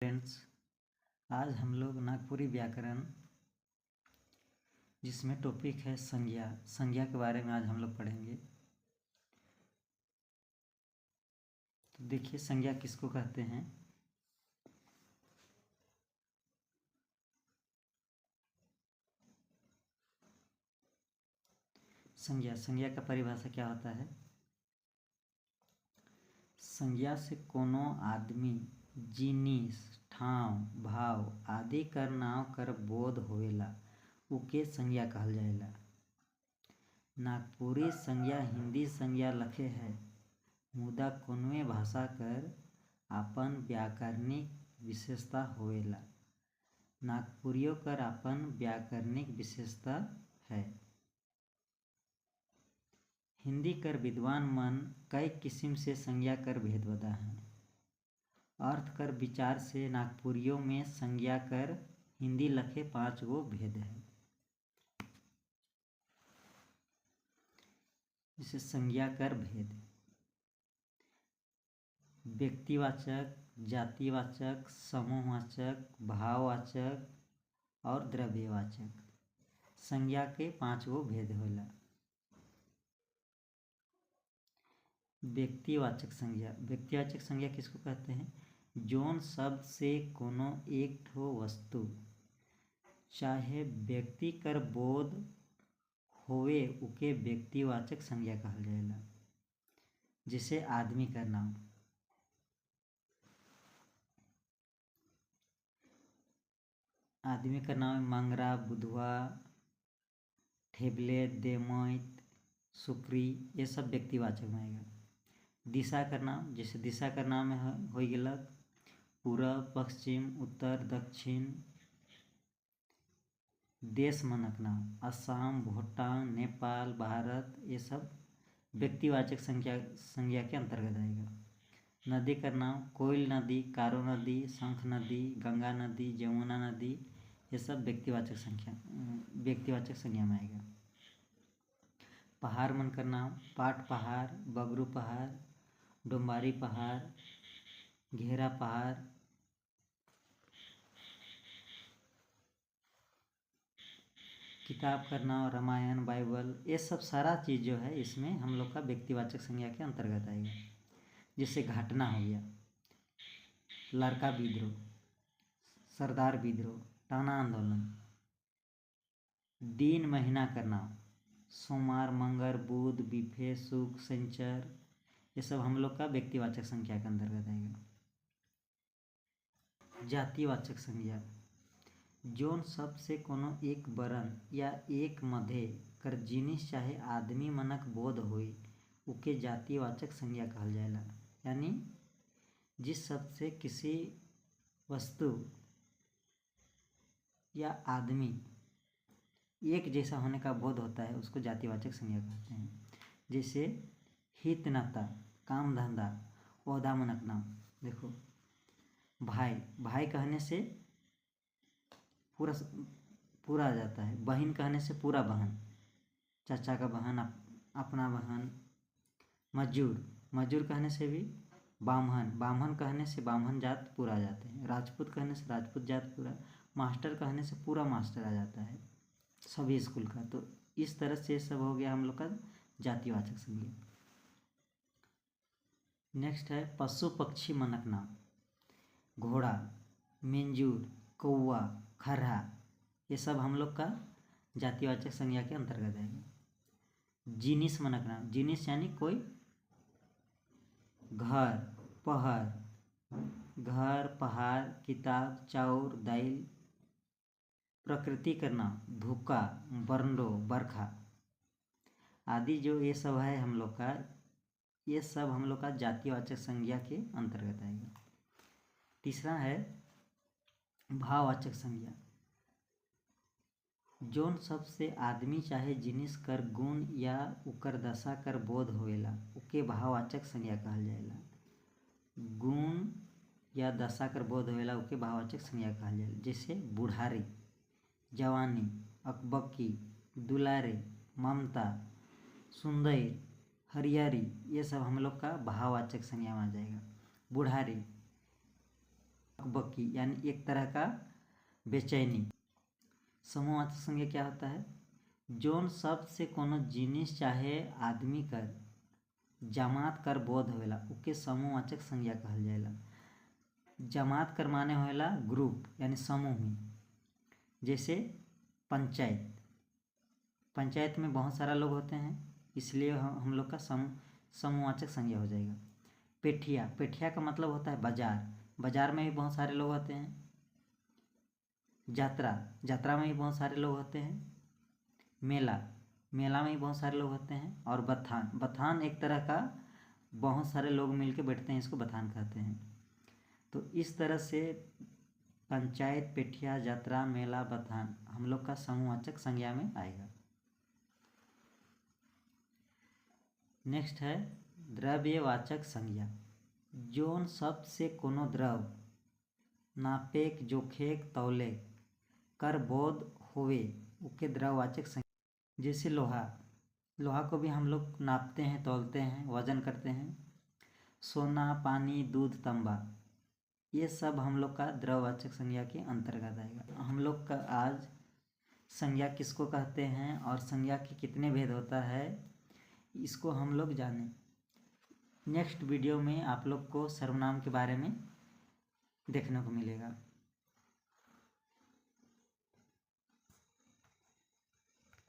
Friends, आज हम लोग नागपुरी व्याकरण जिसमें टॉपिक है संज्ञा के बारे में आज हम लोग पढ़ेंगे। तो देखिए, संज्ञा किसको कहते हैं। संज्ञा का परिभाषा क्या होता है। संज्ञा से कोनो आदमी, जिनिस, ठाव, भाव आदि कर नाव कर बोध होवेला उके संज्ञा कहल जाएला। नागपुरी संज्ञा हिंदी संज्ञा लखे है, मुदा कोनवे भाषा कर आपन व्याकरणिक विशेषता होवेला। नागपुरियों कर आपन व्याकरणिक विशेषता है। हिंदी कर विद्वान मन कई किस्म से संज्ञा कर भेद बता हैं। अर्थ कर विचार से नागपुरियों में संज्ञा कर हिंदी लखे 5 गो भेद है। जैसे संज्ञा कर भेद: व्यक्तिवाचक, जातिवाचक, समूहवाचक, भाववाचक और द्रव्यवाचक। संज्ञा के 5 गो भेद होला। व्यक्तिवाचक संज्ञा किसको कहते हैं। जोन शब्द से कोनो एक ठो वस्तु चाहे व्यक्ति कर बोध होवे उके व्यक्तिवाचक संज्ञा कहल जाएला। जैसे आदमी का नाम, आदमी का नाम मंगरा, बुधवा, ठेबले, देमैत, सुक्री, ये सब व्यक्तिवाचक में आएगा। दिशा का नाम, जैसे दिशा का नाम हो गेलक पूरब, पश्चिम, उत्तर, दक्षिण। देश मनक नाम, असम, भूटान, नेपाल, भारत, ये सब व्यक्तिवाचक संज्ञा के अंतर्गत आएगा। नदी का नाम, कोयल नदी, कारो नदी, शंख नदी, गंगा नदी, जमुना नदी, ये सब व्यक्तिवाचक संज्ञा में आएगा। पहाड़ मन का नाम, पाट पहाड़, बगरू पहाड़, डोम्बारी पहाड़, घेरा पहाड़। किताब का नाम, रामायण, बाइबल, ये सब सारा चीज़ जो है इसमें हम लोग का व्यक्तिवाचक संज्ञा के अंतर्गत आएगा। जैसे घटना हो गया, लड़का विद्रोह, सरदार विद्रोह, टाना आंदोलन। दिन महीना का नाम, सोमवार, मंगल, बुध, बिफे, शुक्र, शनिचर, ये सब हम लोग का व्यक्तिवाचक संज्ञा के अंतर्गत आएगा। जातिवाचक संज्ञा: जोन शब्द से कोनो एक वर्ण या एक मधे कर जिनिस चाहे आदमी मनक बोध होई उके जातिवाचक संज्ञा कहल जाएला। यानी जिस शब्द से किसी वस्तु या आदमी एक जैसा होने का बोध होता है उसको जातिवाचक संज्ञा कहते हैं। जैसे हित नाता, काम धंधा, ओहदा मनक नाम। देखो, भाई कहने से पूरा आ जाता है। बहन कहने से पूरा बहन, चाचा का बहन, अपना बहन। मजूर कहने से भी बामहन कहने से बामहन जात पूरा आ जाते हैं। राजपूत कहने से राजपूत जात पूरा। मास्टर कहने से पूरा मास्टर आ जाता है सभी स्कूल का। तो इस तरह से सब हो गया हम लोग का जातिवाचक संज्ञा। नेक्स्ट है पशु पक्षी मनक नाम, घोड़ा, मेंजूर, कौवा, खरहा, ये सब हम लोग का जातिवाचक संज्ञा के अंतर्गत आएगा। जिनिस मनक नाम, जिनिस यानी कोई घर, पहाड़, किताब, चाउर, दाइल। प्रकृति का नाम, धुका, बरंडो, बरखा आदि। जो ये सब है हम लोग का, ये सब हम लोग का जातिवाचक संज्ञा के अंतर्गत आएगा। तीसरा है भाववाचक संज्ञा: जोन शब्द से आदमी चाहे जिनिस कर गुण या उकर दशा कर बोध होवेला उके भाववाचक संज्ञा कहल जाएला। गुण या दशा कर बोध होवेला उके भाववाचक संज्ञा कहल जाएला। जैसे बुढ़ारी, जवानी, अकबकी, दुलारे, ममता, सुंदर, हरियारी, ये सब हम लोग का भाववाचक संज्ञा में आ जाएगा। बुढ़ारी बकी यानी एक तरह का बेचैनी। समूहवाचक संज्ञा क्या होता है? जोन शब्द से कोनो जिनिस चाहे आदमी कर जमात कर बोध होवेला उके समूहवाचक संज्ञा कहल जाएला। जमात कर माने होएला ग्रुप यानी समूह में। जैसे पंचायत, पंचायत में बहुत सारा लोग होते हैं, इसलिए हम लोग का समूहवाचक संज्ञा हो जाएगा। पेठिया, पेठिया का मतलब होता है बाजार, बाजार में भी बहुत सारे लोग होते हैं। यात्रा, यात्रा में भी बहुत सारे लोग होते हैं। मेला, मेला में भी बहुत सारे लोग होते हैं। और बथान, बथान एक तरह का बहुत सारे लोग मिलकर बैठते हैं, इसको बथान कहते हैं। तो इस तरह से पंचायत, पेठिया, यात्रा, मेला, बथान हम लोग का समूहवाचक संज्ञा में आएगा। नेक्स्ट है द्रव्यवाचक संज्ञा। जोन शब्द से कोनो द्रव नापेक, जोखेक, तौलेक कर बोध होवे उके द्रव्यवाचक संज्ञा। जैसे लोहा, लोहा को भी हम लोग नापते हैं, तौलते हैं, वजन करते हैं। सोना, पानी, दूध, तांबा, ये सब हम लोग का द्रव्यवाचक संज्ञा के अंतर्गत आएगा। हम लोग का आज संज्ञा किसको कहते हैं और संज्ञा के कितने भेद होता है इसको हम लोग जानें। नेक्स्ट वीडियो में आप लोग को सर्वनाम के बारे में देखने को मिलेगा।